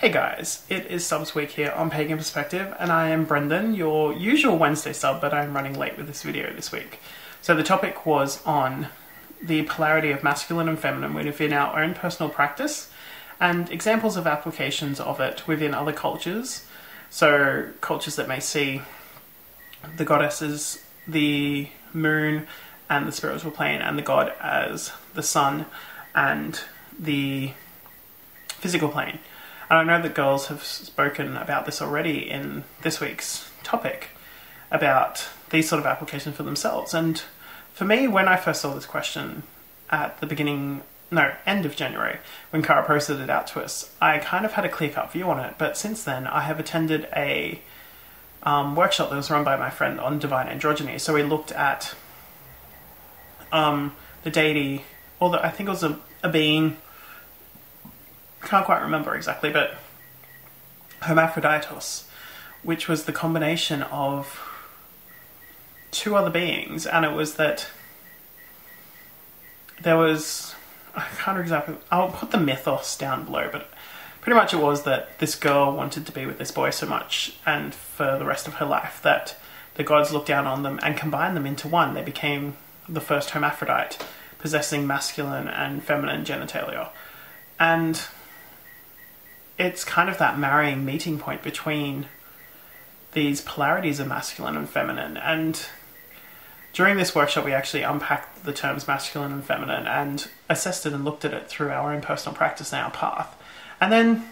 Hey guys, it is Subs Week here on Pagan Perspective, and I am Brendan, your usual Wednesday sub, but I'm running late with this video this week. So the topic was on the polarity of masculine and feminine within our own personal practice, and examples of applications of it within other cultures. So cultures that may see the goddesses, the moon, and the spiritual plane, and the god as the sun and the physical plane. And I know that girls have spoken about this already in this week's topic, about these sort of applications for themselves. And for me, when I first saw this question at the end of January, when Cara posted it out to us, I kind of had a clear-cut view on it. But since then, I have attended a workshop that was run by my friend on divine androgyny. So we looked at the deity, or I think it was a being, can't quite remember exactly, but Hermaphroditus, which was the combination of two other beings, and it was that there was, I can't exactly, I'll put the mythos down below, but pretty much it was that this girl wanted to be with this boy so much, and for the rest of her life, that the gods looked down on them and combined them into one. They became the first hermaphrodite, possessing masculine and feminine genitalia. And it's kind of that marrying meeting point between these polarities of masculine and feminine. And during this workshop, we actually unpacked the terms masculine and feminine and assessed it and looked at it through our own personal practice and our path. And then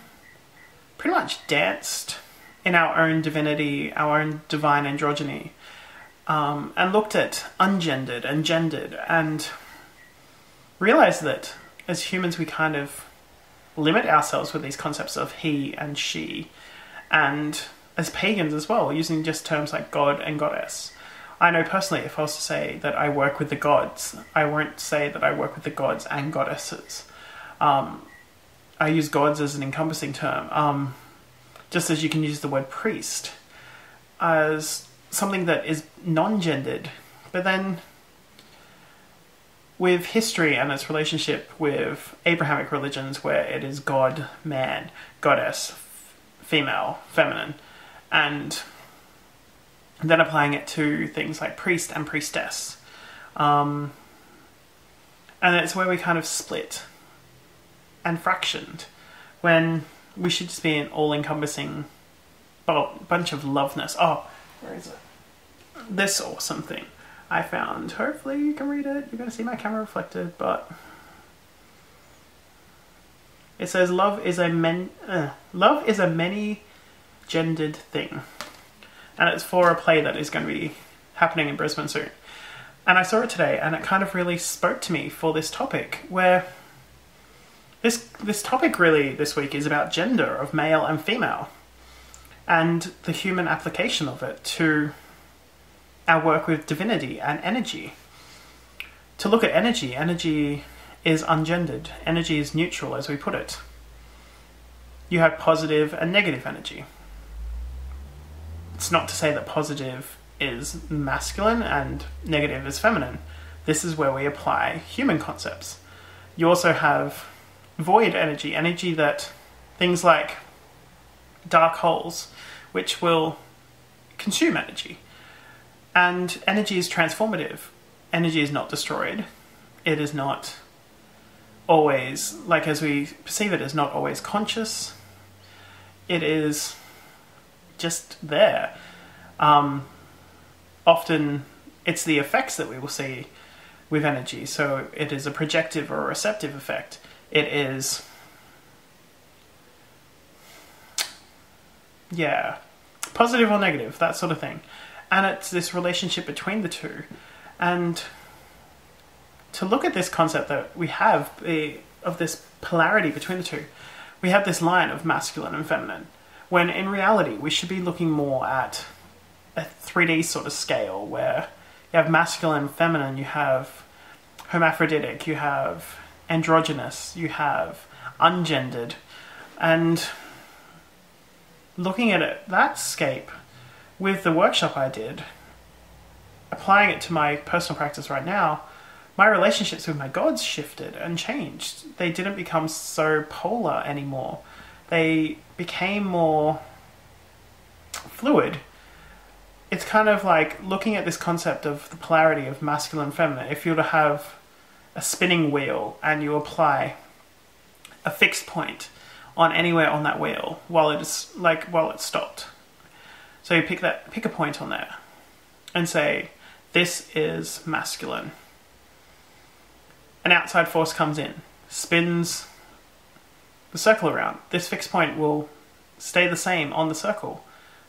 pretty much danced in our own divinity, our own divine androgyny, and looked at ungendered and gendered, and realized that as humans we kind of limit ourselves with these concepts of he and she, and as pagans as well, using just terms like god and goddess. I know personally, if I was to say that I work with the gods, I won't say that I work with the gods and goddesses. I use gods as an encompassing term, just as you can use the word priest as something that is non-gendered, but then with history and its relationship with Abrahamic religions, where it is God, man, goddess, female, feminine, and then applying it to things like priest and priestess. And it's where we kind of split and fractioned, when we should just be an all-encompassing bunch of loveness. Oh, where is it? This awesome thing I found. Hopefully you can read it. You're going to see my camera reflected, but it says love is a many-gendered thing, and it's for a play that is going to be happening in Brisbane soon. And I saw it today, and it kind of really spoke to me for this topic, where this topic really this week is about gender of male and female, and the human application of it to our work with divinity and energy. To look at energy, energy is ungendered. Energy is neutral, as we put it. You have positive and negative energy. It's not to say that positive is masculine and negative is feminine. This is where we apply human concepts. You also have void energy, energy that things like dark holes, which will consume energy. And energy is transformative. Energy is not destroyed. It is not always, like as we perceive it, is not always conscious. It is just there. Often it's the effects that we will see with energy. So it is a projective or a receptive effect. It is, yeah, positive or negative, that sort of thing. And it's this relationship between the two. And to look at this concept that we have of this polarity between the two, we have this line of masculine and feminine, when in reality we should be looking more at a 3D sort of scale, where you have masculine and feminine, you have hermaphroditic, you have androgynous, you have ungendered, and looking at it, that scape, with the workshop I did, applying it to my personal practice right now, my relationships with my gods shifted and changed. They didn't become so polar anymore. they became more fluid. It's kind of like looking at this concept of the polarity of masculine and feminine. If you were to have a spinning wheel and you apply a fixed point on anywhere on that wheel while it's stopped. So you pick a point on there and say, this is masculine. An outside force comes in, spins the circle around. This fixed point will stay the same on the circle,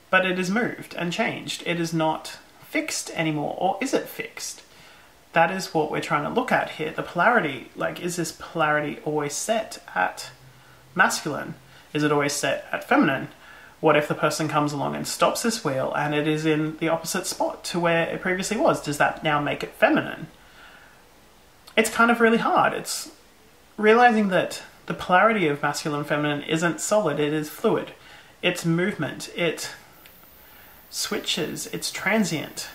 but it is moved and changed. It is not fixed anymore, or is it fixed? That is what we're trying to look at here. The polarity, like, is this polarity always set at masculine? Is it always set at feminine? What if the person comes along and stops this wheel and it is in the opposite spot to where it previously was? Does that now make it feminine? It's kind of really hard. It's realizing that the polarity of masculine and feminine isn't solid, it is fluid. It's movement, it switches, it's transient,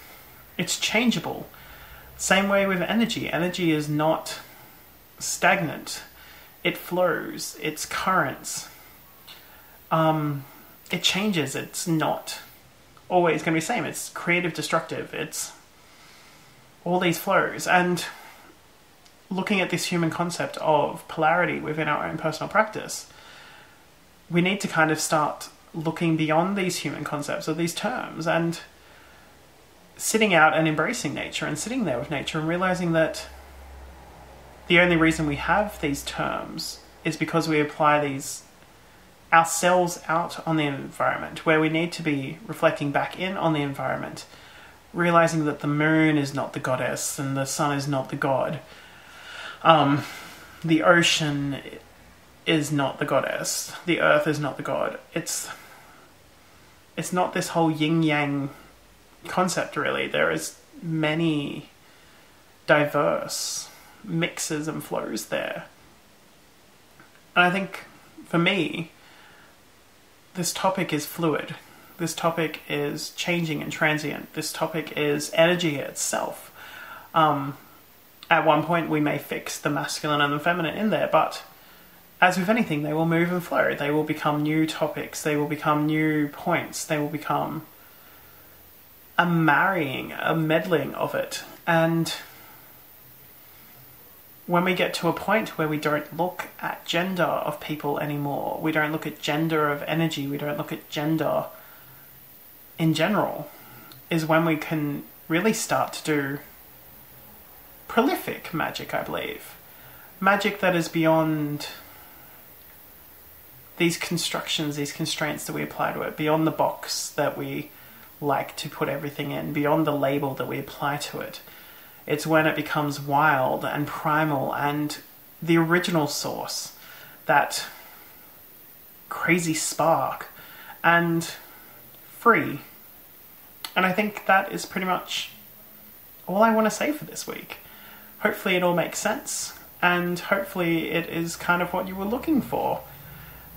it's changeable. Same way with energy. Energy is not stagnant. It flows, it's currents. It changes, it's not always going to be the same. It's creative, destructive, it's all these flows. And looking at this human concept of polarity within our own personal practice, we need to kind of start looking beyond these human concepts or these terms and sitting out and embracing nature and sitting there with nature and realizing that the only reason we have these terms is because we apply these ourselves out on the environment, where we need to be reflecting back in on the environment, realizing that the moon is not the goddess and the sun is not the god. The ocean is not the goddess. The earth is not the god. It's not this whole yin-yang concept, really. There is many diverse mixes and flows there. And I think, for me, this topic is fluid. This topic is changing and transient. This topic is energy itself. At one point we may fix the masculine and the feminine in there, but as with anything, they will move and flow. They will become new topics. They will become new points. They will become a marrying, a meddling of it. And when we get to a point where we don't look at gender of people anymore, we don't look at gender of energy, we don't look at gender in general, is when we can really start to do prolific magic, I believe. Magic that is beyond these constructions, these constraints that we apply to it, beyond the box that we like to put everything in, beyond the label that we apply to it. It's when it becomes wild and primal and the original source, that crazy spark, and free. And I think that is pretty much all I want to say for this week. Hopefully it all makes sense, and hopefully it is kind of what you were looking for.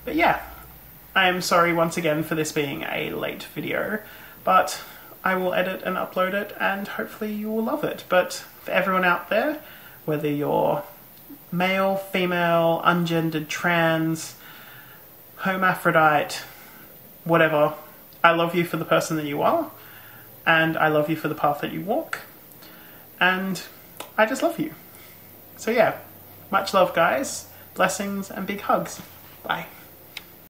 But yeah, I am sorry once again for this being a late video, but I will edit and upload it, and hopefully you will love it. But for everyone out there, whether you're male, female, ungendered, trans, hermaphrodite, whatever, I love you for the person that you are, and I love you for the path that you walk, and I just love you. So yeah, much love guys, blessings and big hugs. Bye.